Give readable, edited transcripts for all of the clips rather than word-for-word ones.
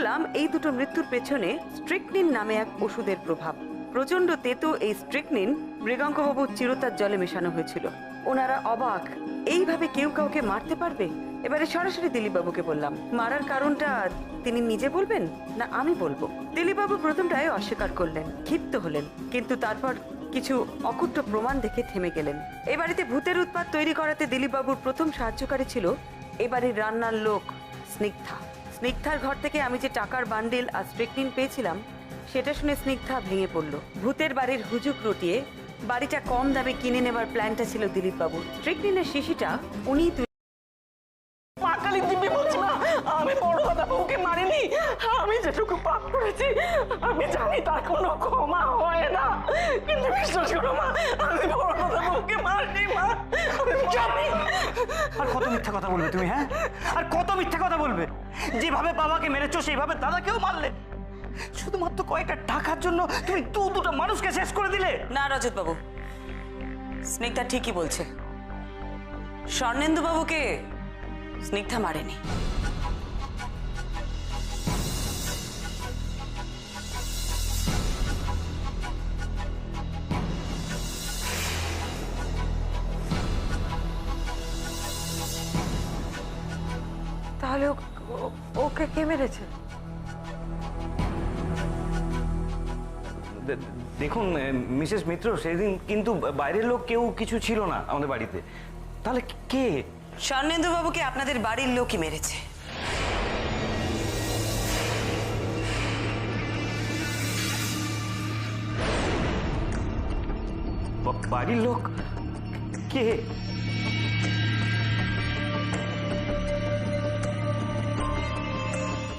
বললাম এই দুটো মৃত্যুর পেছনে স্ট্রিকনিন নামে এক ওষুধের প্রভাব। প্রচন্ড তেতো এই স্ট্রিকনিন মৃগাঙ্কবাবুর চিরতার জলে মেশানো হয়েছিল। ওনারা অবাক, এইভাবে কেউ কাউকে মারতে পারবে? এবারে সরাসরি দিলীপবাবুকে বললাম, মারার কারণটা তিনি নিজে বলবেন না আমি বলবো? দিলীপবাবু প্রথমটায় অস্বীকার করলেন, ক্ষিপ্ত হলেন, কিন্তু তারপর কিছু অকুট্ট প্রমাণ দেখে থেমে গেলেন। এ বাড়িতে ভূতের উৎপাত তৈরি করাতে দিলীপবাবুর প্রথম সাহায্যকারী ছিল এ বাড়ির রান্নার লোক স্নিগ্ধা। স্নিগ্ধার ঘর থেকে আমি যে টাকার বান্ডিল আর স্ট্রিকনিন পেয়েছিলাম সেটা শুনে স্নিগ্ধা ভেঙে পড়ল। ভূতের বাড়ির হুজুক রটিয়ে বাড়িটা কম দামে কিনে নেবার প্ল্যানটা ছিল দিলীপবাবুর। স্ট্রিকনিনের শিশিটা উনি মা কালী দিব্যি বলছি মা, আমি বড় দাদা বউকে মারিনি। আমি যেটুকু পাপ করেছি আমি জানি তার কোনো ক্ষমা হয় না, কিন্তু বিশ্বাস করো মা, আমি বড় দাদা বউকে মারিনি মা, আমি জানি। আর কত মিথ্যা কথা বলবে তুমি? হ্যাঁ, আর কত মিথ্যা কথা বলবে? যেভাবে বাবাকে মেরেছো সেইভাবে দাদাকেও মারলে। শুধুমাত্র কয়েকটা টাকার জন্য তুমি দুটো মানুষকে শেষ করে দিলে। না রজত বাবু, স্নিগ্ধা ঠিকই বলছে। স্বর্ণেন্দু বাবুকে স্নিগ্ধা মারেনি। তাহলে ওকে কে মেরেছে? দেখুন মিসেস মিত্র, সেদিন কিন্তু বাইরের লোক কেউ কিছু ছিল না আমাদের বাড়িতে। তাহলে কে? স্বর্ণেন্দু বাবুকে আপনাদের বাড়ির লোকই মেরেছে। বাড়ির লোক কে?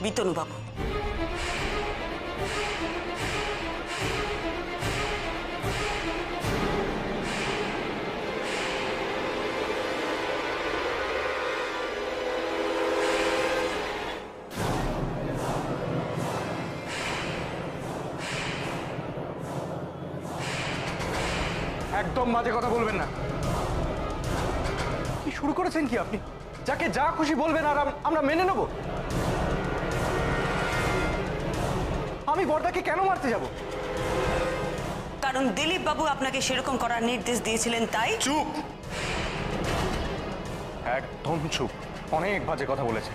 বিতনু বাবু। একদম বাজে কথা বলবেন না। কি শুরু করেছেন কি আপনি? যাকে যা খুশি বলবেন আর আমরা মেনে নেব? আমি বড়দাকে কেন মারতে যাব? কারণ দিলীপ বাবু আপনাকে সেরকম করার নির্দেশ দিয়েছিলেন তাই। চুপ, একদম চুপ। অনেক বাজে কথা বলেছে।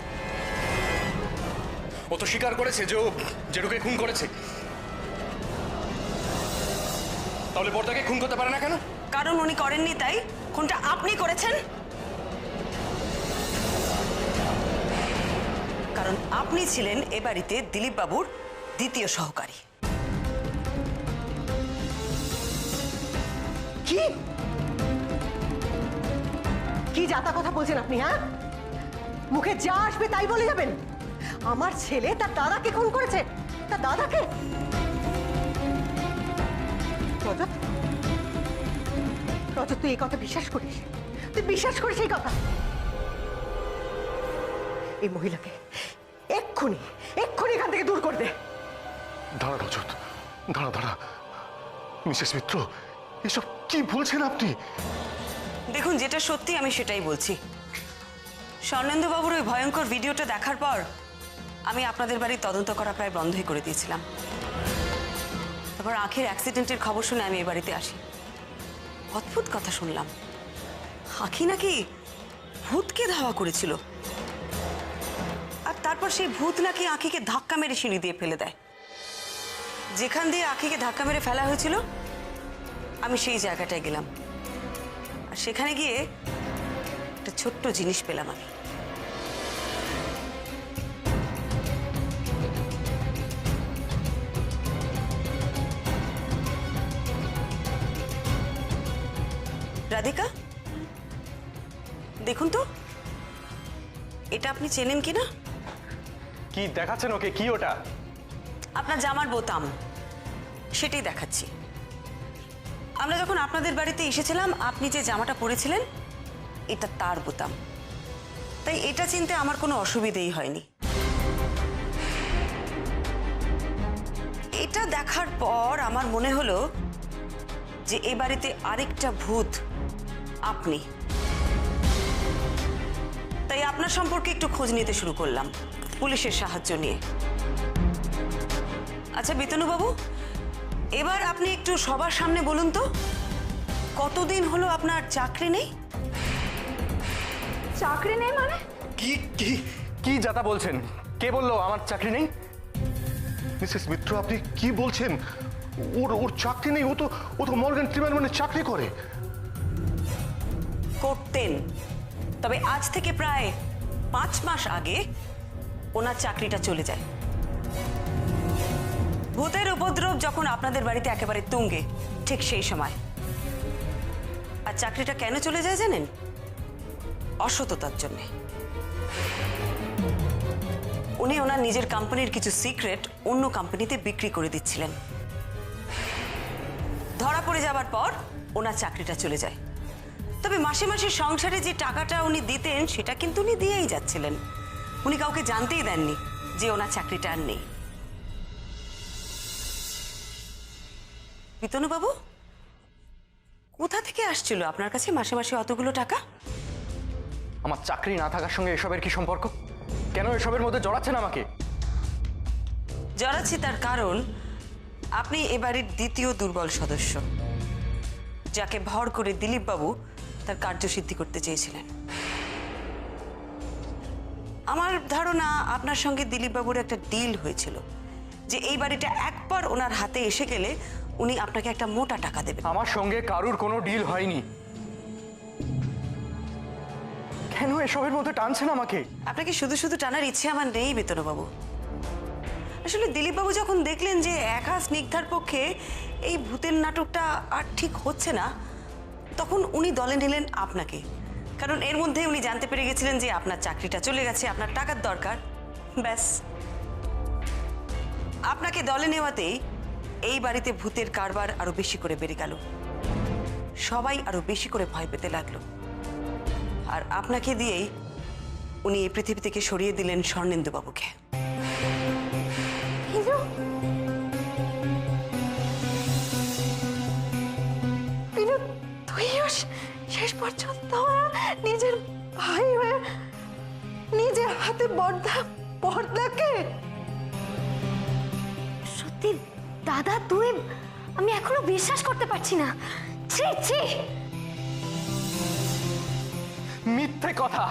ও তো স্বীকার করেছে যে ও জেঠুকে খুন করেছে। তাহলে বড়দাকে খুন করতে পারে না কেন? কারণ উনি করেননি তাই। খুনটা আপনি করেছেন। কারণ আপনি ছিলেন এ বাড়িতে দিলীপ বাবুর দ্বিতীয় সহকারী। কি কি জাতা কথা বলছেন আপনি? হ্যাঁ, মুখে যা আসবে তাই বলে যাবেন? আমার ছেলে তার দাদাকে খুন করেছে। তার দাদাকে? রজত, রজত, তুই এই কথা বিশ্বাস করিস? তুই বিশ্বাস করিস এই কথা? এই মহিলাকে এক্ষুনি এক্ষুনি এখান থেকে দূর করে দে। দাঁড়া রজত, দাঁড়া দাঁড়া। মিসেস মিত্র, এসব কি বলছেন আপনি? দেখুন, যেটা সত্যি আমি সেটাই বলছি। স্বর্ণেন্দু বাবুর ওই ভয়ঙ্কর ভিডিওটা দেখার পর আমি আপনাদের বাড়ির তদন্ত করা প্রায় বন্ধই করে দিয়েছিলাম। তারপর আখির অ্যাক্সিডেন্টের খবর শুনে আমি এই বাড়িতে আসি। অদ্ভুত কথা শুনলাম, আখি নাকি ভূতকে ধাওয়া করেছিল, আর তারপর সেই ভূত নাকি আখিকে ধাক্কা মেরে সিঁড়ি দিয়ে ফেলে দেয়। যেখান দিয়ে আখিকে ধাক্কা মেরে ফেলা হয়েছিল আমি সেই জায়গাটায় গেলাম, আর সেখানে গিয়ে একটা ছোট্ট জিনিস পেলাম আমি। রাধিকা, দেখুন তো এটা আপনি চেনেন কিনা? কি দেখাচ্ছেন ওকে? কি ওটা? আপনার জামার বোতাম, সেটাই দেখাচ্ছি। আমরা যখন আপনাদের বাড়িতে এসেছিলাম আপনি যে জামাটা পরেছিলেন এটা তার বোতাম, তাই এটা চিনতে আমার কোনো অসুবিধেই হয়নি। এটা দেখার পর আমার মনে হলো যে এই বাড়িতে আরেকটা ভূত আপনি, তাই আপনার সম্পর্কে একটু খোঁজ নিতে শুরু করলাম পুলিশের সাহায্য নিয়ে। আচ্ছা বিতনুবাবু, এবার আপনি একটু সবার সামনে বলুন তো, কতদিন হলো আপনার চাকরি নেই? চাকরি নেই মানে? কি কি কি যাতা বলছেন? কে বললো আমার চাকরি নেই? মিসেস মিত্র, আপনি কি বলছেন? ওর ওর চাকরি নেই। ও তো মর্গান ট্রিম্যান চাকরি করে। করতেন, তবে আজ থেকে প্রায় 5 মাস আগে ওনার চাকরিটা চলে যায়। ভূতের উপদ্রব যখন আপনাদের বাড়িতে একেবারে তুঙ্গে, ঠিক সেই সময়। আর চাকরিটা কেন চলে যায় জানেন? অসততার জন্যে। উনি ওনার নিজের কোম্পানির কিছু সিক্রেট অন্য কোম্পানিতে বিক্রি করে দিচ্ছিলেন। ধরা পড়ে যাবার পর ওনার চাকরিটা চলে যায়। তবে মাসে মাসে সংসারে যে টাকাটা উনি দিতেন সেটা কিন্তু উনি দিয়েই যাচ্ছিলেন। উনি কাউকে জানতেই দেননি যে ওনার চাকরিটা আর নেই। বিতনুবাবু, কোথা থেকে আসছিল আপনার কাছে মাসে মাসে অতগুলো টাকা? আমার চাকরি না থাকার সঙ্গে এসবের কি সম্পর্ক? কেন এসবের মধ্যে জড়াচ্ছেন আমাকে? জড়াচ্ছি তার কারণ আপনি এ বাড়ির দ্বিতীয় দুর্বল সদস্য, যাকে ভর করে দিলীপবাবু তার কার্যসিদ্ধি করতে চেয়েছিলেন। আমার ধারণা আপনার সঙ্গে দিলীপবাবুর একটা ডিল হয়েছিল যে এই বাড়িটা একবার ওনার হাতে এসে গেলে উনি আপনাকে একটা মোটা টাকা দেবেন। আমার সঙ্গে কারুর কোনো ডিল হয়নি। কেন এসবের মধ্যে টানছেন আমাকে? আপনাকে শুধু শুধু টানার ইচ্ছে আমার নেই বিতনুবাবু। আসলে দিলীপবাবু যখন দেখলেন যে একা স্নিগ্ধার পক্ষে এই ভূতের নাটকটা আর ঠিক হচ্ছে না, তখন উনি দলে নিলেন আপনাকে। কারণ এর মধ্যে উনি জানতে পেরে গেছিলেন যে আপনার চাকরিটা চলে গেছে, আপনার টাকার দরকার। ব্যাস, আপনাকে দলে নেওয়াতেই এই বাড়িতে ভূতের কারবার আরো বেশি করে বেড়ে গেল। সবাই আরো বেশি করে ভয় পেতে লাগলো। আর আপনাকে দিয়েই উনি এই পৃথিবী থেকে সরিয়ে দিলেন স্বর্ণেন্দুবাবুকে। তুইও শেষ পর্যন্ত নিজের ভাই হয়ে নিজের হাতে বর্দাকে। সত্যি দাদা, তুই, আমি এখনো বিশ্বাস করতে পারছি না। ছি ছি। মিথ্যে কথা।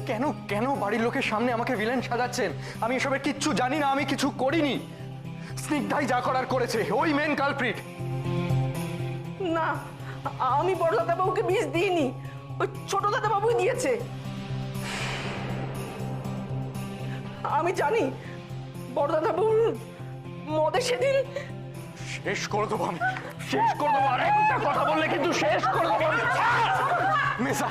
কেন কেন বাড়ির লোকের সামনে আমাকে ভিলেন সাজাচ্ছেন? আমি এসবের কিচ্ছু জানি না, আমি কিছু করিনি। স্নিগ্ধাই যা করার করেছে, ওই মেন কালপ্রিট। না, আমি বড় দাদাবাবুকে বিষ দিইনি, ওই ছোট দাদাবাবুই দিয়েছে। আমি জানি বড় দাদাবাবুর মদে সেদিন। শেষ করে দেবো আমি, শেষ করে দেবো। আর একটা কথা বললে কিন্তু শেষ করে দেবো আমি। মেসা,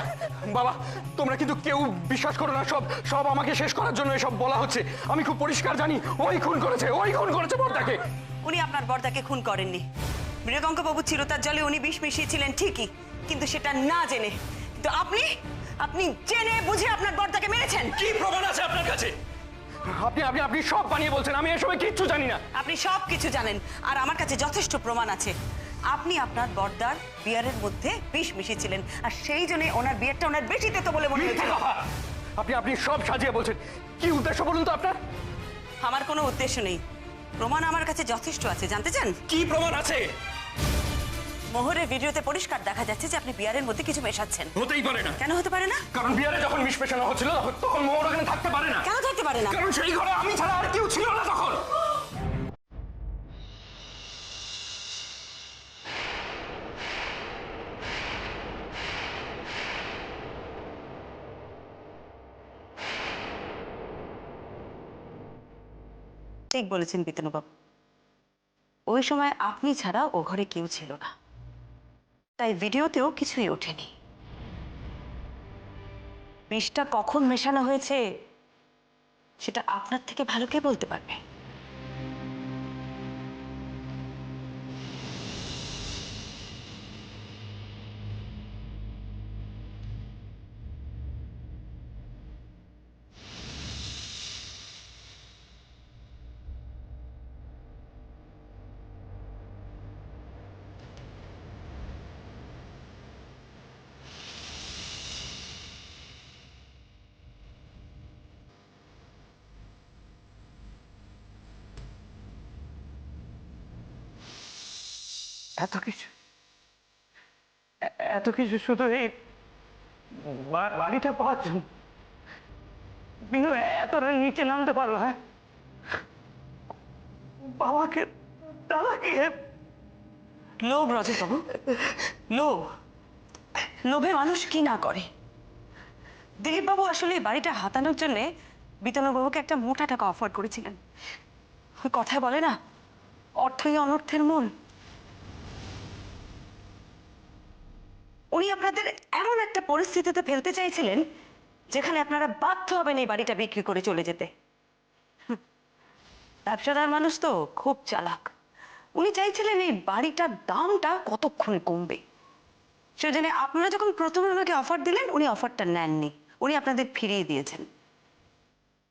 বাবা, তোমরা কিন্তু কেউ বিশ্বাস করো না। সব সব আমাকে শেষ করার জন্য এসব বলা হচ্ছে। আমি খুব পরিষ্কার জানি ওই খুন করেছে, ওই খুন করেছে বর্দাকে। উনি আপনার বর্দাকে খুন করেননি। মৃগাঙ্কবাবু চিরতার জলে উনি বিষ মিশিয়েছিলেন ঠিকই, কিন্তু সেটা না জেনে। কিন্তু আপনি আপনি জেনে বুঝে আপনার বর্দাকে মেরেছেন। কি প্রমাণ আছে আপনার কাছে? আপনি আপনি আপনি সব বানিয়ে বলছেন, আমি এসবে কিচ্ছু জানি না। আপনি সব কিছু জানেন, আর আমার কাছে যথেষ্ট প্রমাণ আছে। আপনি আপনার বর্দার বিয়ারের মধ্যে বিষ মিশিয়েছিলেন, আর সেই জন্য ওনার বিয়ারটা ওনার বেশি তেতো বলে মনে মিথ্যে হয়েছিল। কথা। আপনি আপনি সব সাজিয়ে বলছেন। কি উদ্দেশ্য বলুন তো আপনার? আমার কোনো উদ্দেশ্য নেই, প্রমাণ আমার কাছে যথেষ্ট আছে। জানতে চান কি প্রমাণ আছে? মোহরের ভিডিওতে পরিষ্কার দেখা যাচ্ছে যে আপনি বিয়ারের মধ্যে কিছু মেশাচ্ছেন। হতেই পারে না। কেন হতে পারে না? কারণ বিয়ারে যখন বিষ মেশানো হচ্ছিল তখন মোহর ওখানে থাকতে পারে না। কেন থাকতে পারে না? কারণ সেই ঘরে আমি ছাড়া আর কেউ ছিল না তখন। ঠিক বলেছেন বিতনুবাবু, ওই সময় আপনি ছাড়া ও ঘরে কেউ ছিল না, তাই ভিডিওতেও কিছুই ওঠেনি। বিষটা কখন মেশানো হয়েছে সেটা আপনার থেকে ভালো কে বলতে পারবে? এত কিছু শুধু এই বাড়িটা পাওয়ার জন্য বিনু এতটা নিচে নামতে পারলো, হ্যাঁ? বাবাকে দাদাকে লোভ রজত বাবু, লোভ। লোভে মানুষ কি না করে। দিলীপ বাবু আসলে এই বাড়িটা হাতানোর জন্য বিতনক বাবুকে একটা মোটা টাকা অফার করেছিলেন। ওই কথায় বলে না, অর্থই অনর্থের মূল। উনি আপনাদের এমন একটা পরিস্থিতিতে ফেলতে চাইছিলেন যেখানে আপনারা বাধ্য হবেন এই বাড়িটা বিক্রি করে চলে যেতে। ব্যবসাদার মানুষ তো খুব চালাক। উনি চাইছিলেন এই বাড়িটার দামটা কতক্ষণে কমবে। সেজন্য আপনারা যখন প্রথমে ওনাকে অফার দিলেন, উনি অফারটা নেননি, উনি আপনাদের ফিরিয়ে দিয়েছেন।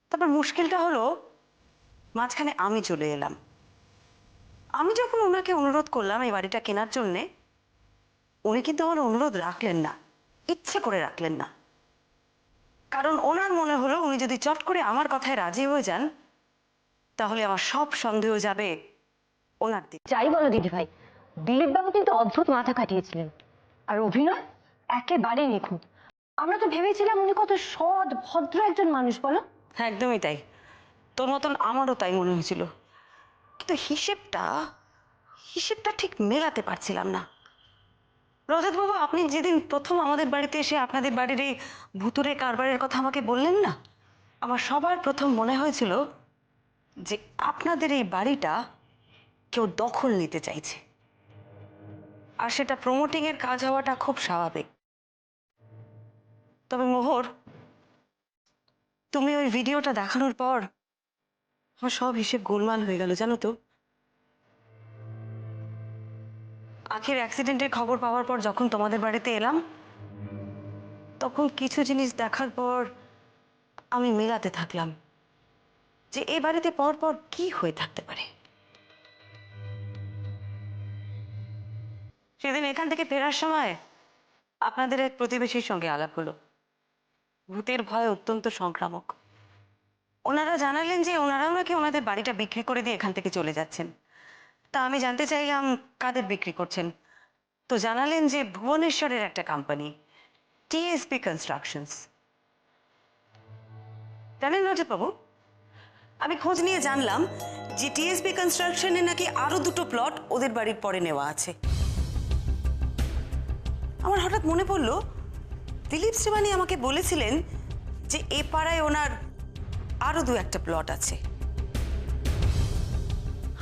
তারপর মুশকিলটা হলো, মাঝখানে আমি চলে এলাম। আমি যখন ওনাকে অনুরোধ করলাম এই বাড়িটা কেনার জন্যে, উনি কিন্তু আমার অনুরোধ রাখলেন না, ইচ্ছে করে রাখলেন না। কারণ ওনার মনে হলো উনি যদি চট করে আমার কথায় রাজি হয়ে যান, তাহলে আমার সব সন্দেহ যাবে ওনার দিকে। যাই বলো দিদি ভাই, দিলীপ বাবু কিন্তু অদ্ভুত মাথা কাটিয়েছিলেন। আর অভিনয় একেবারে নিখুঁত। আমরা তো ভেবেছিলাম উনি কত সৎ ভদ্র একজন মানুষ, বলো। হ্যাঁ, একদমই তাই। তোর মতন আমারও তাই মনে হয়েছিল, কিন্তু হিসেবটা ঠিক মেলাতে পারছিলাম না। রজত বাবু, আপনি যেদিন প্রথম আমাদের বাড়িতে এসে আপনাদের বাড়ির এই ভুতুরে কারবারের কথা আমাকে বললেন না, আমার সবার প্রথম মনে হয়েছিল যে আপনাদের এই বাড়িটা কেউ দখল নিতে চাইছে। আর সেটা প্রমোটিং এর কাজ হওয়াটা খুব স্বাভাবিক। তবে মোহর, তুমি ওই ভিডিওটা দেখানোর পর আমার সব হিসেব গোলমাল হয়ে গেল, জানো তো। আখির অ্যাক্সিডেন্টের খবর পাওয়ার পর যখন তোমাদের বাড়িতে এলাম, তখন কিছু জিনিস দেখার পর আমি মেলাতে থাকলাম যে এই বাড়িতে পর পর কি হয়ে থাকতে পারে। সেদিন এখান থেকে ফেরার সময় আপনাদের এক প্রতিবেশীর সঙ্গে আলাপ হলো। ভূতের ভয় অত্যন্ত সংক্রামক। ওনারা জানালেন যে ওনারাও নাকি ওনাদের বাড়িটা বিক্রি করে দিয়ে এখান থেকে চলে যাচ্ছেন। তা আমি জানতে চাইলাম কাদের বিক্রি করছেন। তো জানালেন যে ভুবনেশ্বরের একটা কোম্পানি, টিএসপি কনস্ট্রাকশনস। জানেন রজত বাবু, আমি খোঁজ নিয়ে জানলাম যে টিএসপি কনস্ট্রাকশনে নাকি আরো 2টো প্লট ওদের বাড়ির পরে নেওয়া আছে। আমার হঠাৎ মনে পড়লো, দিলীপ শ্রীমানি আমাকে বলেছিলেন যে এ পাড়ায় ওনার আরো 2-1টা প্লট আছে।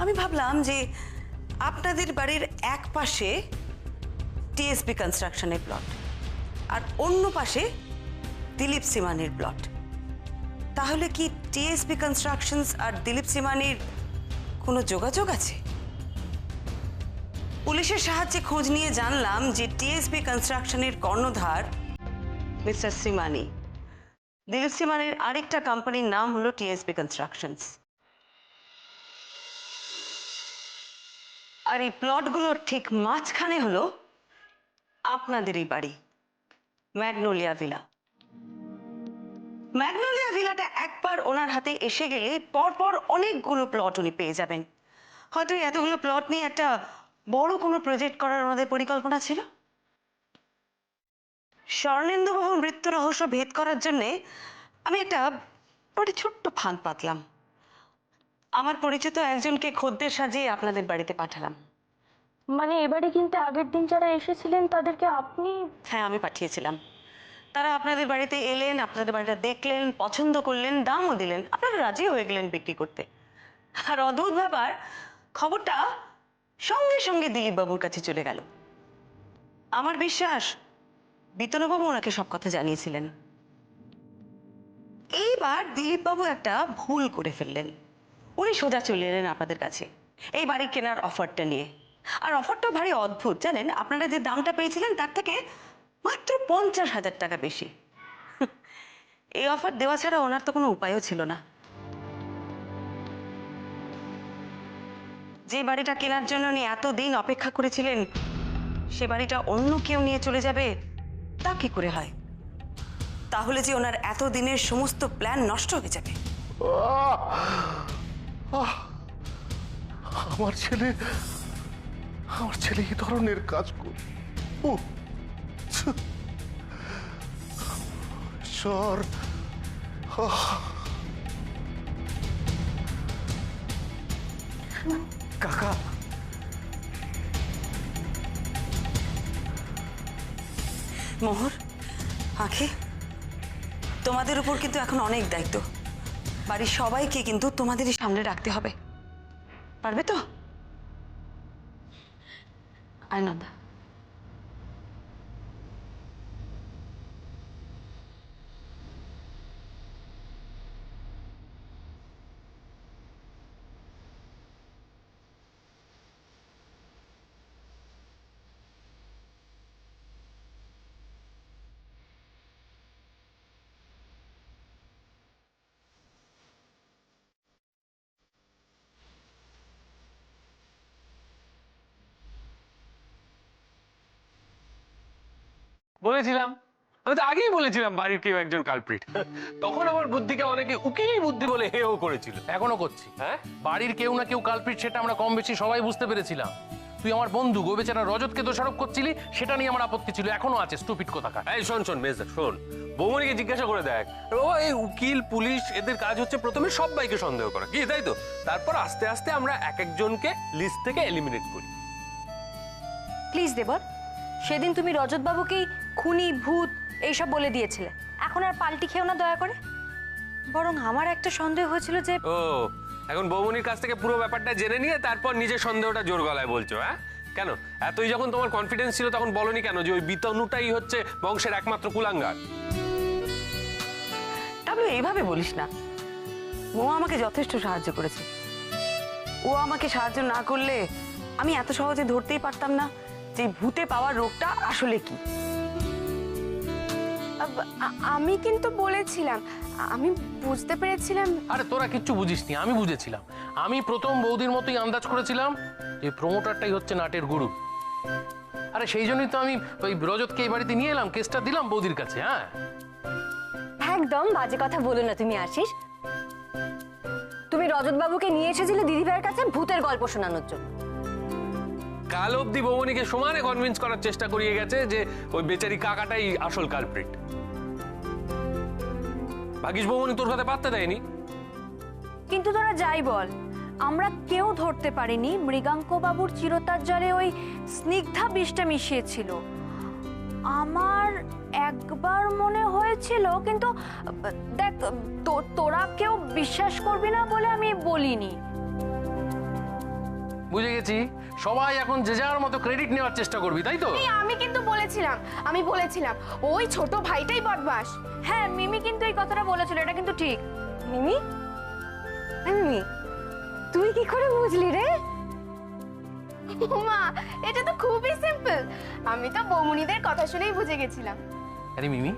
আমি ভাবলাম যে আপনাদের বাড়ির এক পাশে টিএসপি কনস্ট্রাকশনের প্লট, আর অন্য পাশে দিলীপ শ্রীমানির প্লট। তাহলে কি টিএসপি কনস্ট্রাকশনস আর দিলীপ শ্রীমানির কোনো যোগাযোগ আছে? পুলিশের সাহায্যে খোঁজ নিয়ে জানলাম যে টিএসপি কনস্ট্রাকশনের কর্ণধার মিস্টার শ্রীমানি। দিলীপ শ্রীমানির আরেকটা কোম্পানির নাম হলো টিএসপি কনস্ট্রাকশনস। আর এই প্লটগুলোর ঠিক মাঝখানে হলো আপনাদের এই বাড়ি, ম্যাগনোলিয়া ভিলা। ম্যাগনোলিয়া ভিলাটা একবার ওনার হাতে এসে গেলে পরপর অনেকগুলো প্লট উনি পেয়ে যাবেন। হয়তো এতগুলো প্লট নিয়ে একটা বড় কোনো প্রজেক্ট করার ওনাদের পরিকল্পনা ছিল। স্বর্ণেন্দুবাবুর মৃত্যু রহস্য ভেদ করার জন্যে আমি একটা বড় ছোট্ট ফাঁদ পাতলাম। আমার পরিচিত একজনকে খদ্দের সাজিয়ে আপনাদের বাড়িতে পাঠালাম। মানে এবারে কিন্তু আগের দিন যারা এসেছিলেন তাদেরকে আপনি? হ্যাঁ, আমি পাঠিয়েছিলাম। তারা আপনাদের বাড়িতে এলেন, আপনাদের বাড়িটা দেখলেন, পছন্দ করলেন, দামও দিলেন, আপনারা রাজি হয়ে গেলেন বিক্রি করতে। আর অদ্ভুত ব্যাপার, খবরটা সঙ্গে সঙ্গে দিলীপ বাবুর কাছে চলে গেল। আমার বিশ্বাস বিতনবাবু ওনাকে সব কথা জানিয়েছিলেন। এইবার দিলীপ বাবু একটা ভুল করে ফেললেন। উনি সোজা চলে এলেন আপনাদের কাছে এই বাড়ি কেনার অফারটা নিয়ে। আর অফারটা ভারী অদ্ভুত, জানেন, আপনারা যে দামটা পেয়েছিলেন তার থেকে মাত্র 50,000 টাকা বেশি। এই অফার দেওয়া ছাড়া ওনার তো কোনো উপায়ও ছিল না। যে বাড়িটা কেনার জন্য উনি এতদিন অপেক্ষা করেছিলেন, সে বাড়িটা অন্য কেউ নিয়ে চলে যাবে তা কি করে হয়? তাহলে যে ওনার এতদিনের সমস্ত প্ল্যান নষ্ট হয়ে যাবে। আমার ছেলে আমার ছেলে এই ধরনের কাজ করে ও ঈশ্বর কাকা মোহর, আঁখি, তোমাদের উপর কিন্তু এখন অনেক দায়িত্ব। বাড়ির সবাইকে কিন্তু তোমাদেরই সামনে রাখতে হবে, পারবে তো? আনন্দা, বলেছিলাম, আমি তো আগেই বলেছিলাম বাড়ির কেউ একজন কালপ্রিট। তখন আমার বুদ্ধিকে অনেকে উকিল বুদ্ধি বলে হেও করেছিল। এখনো করছি। হ্যাঁ, বাড়ির কেউ না কেউ কালপ্রিট, সেটা আমরা কম বেশি সবাই বুঝতে পেরেছিলাম। তুই আমার বন্ধু গোবেচারা রজতকে দোষারোপ করছিলি, সেটা নিয়ে আমার আপত্তি ছিল, এখনো আছে। স্টুপিড কোথাকার। এই শোন শোন মেজদা, শোন, বৌমনিকে জিজ্ঞাসা করে দেখ। বাবা, এই উকিল পুলিশ এদের কাজ হচ্ছে প্রথমে সবাইকে সন্দেহ করা, কি তাই তো? তারপর আস্তে আস্তে আমরা এক একজনকে লিস্ট থেকে এলিমিনেট করি। প্লিজ দেবর, সেদিন তুমি রজত বাবুকেই খুনি ভূত এইসব বলে দিয়েছিলে, এখন আর পাল্টি খেও না দয়া করে। বরং আমার একটা সন্দেহ হয়েছিল যে ও, এখন বৌমনির কাছ থেকে পুরো ব্যাপারটা জেনে নিয়ে তারপর নিজের সন্দেহটা জোর গলায় বলছো? হ্যাঁ, কেন এতই যখন তোমার কনফিডেন্স ছিল তখন বলনি কেন যে ওই বিতনুটাই হচ্ছে বংশের একমাত্র কুলাঙ্গার? তাহলে এইভাবে বলিস না। ও আমাকে যথেষ্ট সাহায্য করেছে। ও আমাকে সাহায্য না করলে আমি এত সহজে ধরতেই পারতাম না যে ভূতে পাওয়ার রোগটা আসলে কি। আমি কিন্তু বলেছিলাম, আমি বুঝতে পেরেছিলাম। আরে তোরা কিচ্ছু বুঝিসনি, আমি বুঝেছিলাম। আমি প্রথম বৌদির মতোই আন্দাজ করেছিলাম যে প্রমোটারটাই হচ্ছে নাটের গুরু। আরে সেই জন্যই তো আমি ওই রজতকে এই বাড়িতে নিয়ে এলাম, কেসটা দিলাম বৌদির কাছে। হ্যাঁ, একদম বাজে কথা বলো না তুমি আশিস। তুমি রজত বাবুকে নিয়ে এসেছিলে দিদিভাইয়ের কাছে ভূতের গল্প শোনানোর জন্য। কাল অব্দি বৌমনিকে সমানে কনভিন্স করার চেষ্টা করিয়ে গেছে যে ওই বেচারি কাকাটাই আসল কালপ্রিট। ভাগিস বৌমনি তোর কথা পাত্তা দেয়নি। কিন্তু তোরা যাই বল, আমরা কেউ ধরতে পারিনি মৃগাঙ্ক বাবুর চিরতার জলে ওই স্নিগ্ধা বিষটা মিশিয়েছিল। আমার একবার মনে হয়েছিল, কিন্তু দেখ, তোরা কেউ বিশ্বাস করবি না বলে আমি বলিনি। বুঝে গেছি, সবাই এখন যে যার মতো ক্রেডিট নেওয়ার চেষ্টা করবি, তাই তো? আমি কিন্তু বলেছিলাম ওই ছোট ভাইটাই বদমাস। হ্যাঁ, মিমি কিন্তু এই কথাটা বলেছিল, এটা কিন্তু ঠিক। মিমি, মিমি, তুই কি করে বুঝলি রে? মা, এটা তো খুবই সিম্পল। আমি তো বৌমনিদের কথা শুনেই বুঝে গেছিলাম। আরে মিমি,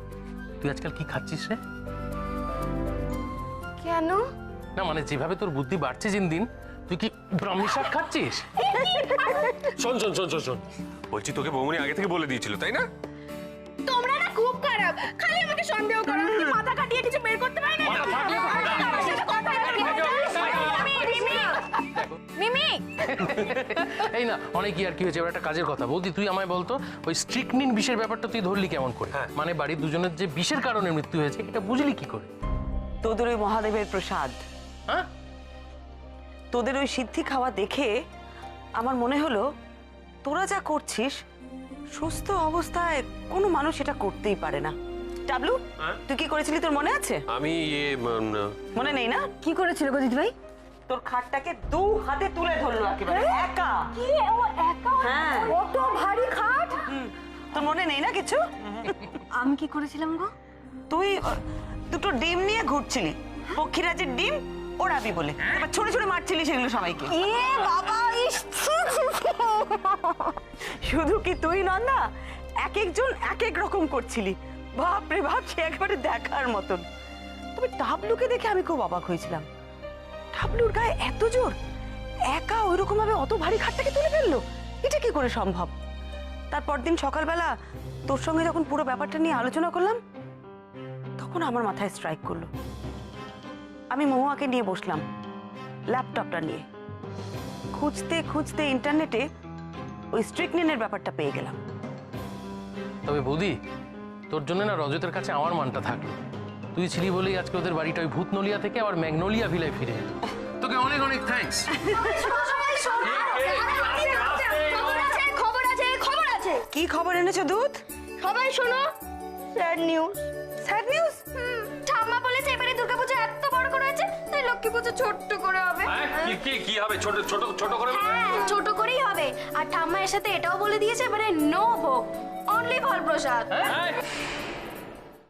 তুই আজকাল কি খাচ্ছিস রে? কেন? না মানে যেভাবে তোর বুদ্ধি বাড়ছে দিন দিন, তুই কি ব্রাহ্মী শাক খাচ্ছিস? শোন শোন শোন শোন শোন, বলছি তোকে বৌমনি আগে থেকে বলে দিয়েছিল, তাই না? তোমরা না খুব খারাপ, খালি আমাকে সন্দেহ করো। আমি মাথা কাটিয়ে কিছু বের করতে পারি না। মিমি, এই না, অনেক কি আর কি হয়েছে, এবার একটা কাজের কথা। বৌদি তুই আমায় বলতো, ওই স্ট্রিকনিন বিষের ব্যাপারটা তুই ধরলি কেমন করে? মানে বাড়ির দুজনের যে বিষের কারণে মৃত্যু হয়েছে, এটা বুঝলি কি করে? তোদের ওই মহাদেবের প্রসাদ, হ্যাঁ, তোদের ওই সিদ্ধি খাওয়া দেখে আমার মনে হলো তোরা যা করছিস সুস্থ অবস্থায় কোনো মানুষ এটা করতেই পারে না। টাবলু, তুই কি করেছিলি তোর মনে আছে? আমি মনে নেই না? কি করেছিল গো দিদিভাই? তোর খাটটাকে দু হাতে তুলে ধরলো একেবারে একা। কি ও একা? হ্যাঁ, কত ভারী খাট। তোর মনে নেই না কিছু? আমি কি করেছিলাম গো? তুই দুটো ডিম নিয়ে ঘুরছিলি, পক্ষীরাজের ডিম ওড়াবি বলে, এবার ছুড়ে ছুড়ে মারছিলি সেগুলো সবাইকে। এ বাবা, ইস, ছি, ছি, ছি। শুধু কি তুই নন্দা, এক একজন এক এক রকম করছিলি। বাপরে বাপ, সে একেবারে দেখার মতন। তবে টাবলুকে দেখে আমি খুব অবাক হয়েছিলাম। টাবলুর গায়ে এত জোর, একা ওইরকম ভাবে অত ভারী খাটটাকে তুলে ফেললো, এটা কি করে সম্ভব? তারপর দিন সকালবেলা তোর সঙ্গে যখন পুরো ব্যাপারটা নিয়ে আলোচনা করলাম, তখন আমার মাথায় স্ট্রাইক করলো। আমি মহুয়াকে নিয়ে বসলাম ল্যাপটপটা নিয়ে, খুঁজতে খুঁজতে ইন্টারনেটে ওই স্ট্রিকনিনের ব্যাপারটা পেয়ে গেলাম। তবে বৌদি, তোর জন্য না রজতের কাছে আমার মানটা থাকলো। তুই ছিলি বলেই আজকে ওদের বাড়িটা ওই ভূতনলিয়া থেকে আবার ম্যাগনোলিয়া ভিলায় ফিরে এলো। তোকে অনেক অনেক থ্যাঙ্কস। খবর আছে, খবর আছে। কি খবর এনেছো দুধ? সবাই শোনো, স্যাড নিউজ। Sad news? ঠাম্মা বলেছে এবারে দুর্গাপূজা এত বড় করে আছে, তাই লক্ষ্মী পুজো ছোট্ট করে হবে। কি হবে? ছোট ছোট ছোট করে? হ্যাঁ, ছোট করেই হবে। আর ঠাম্মা এর সাথে এটাও বলে দিয়েছে এবারে নো ভোগ, অনলি ফল প্রসাদ।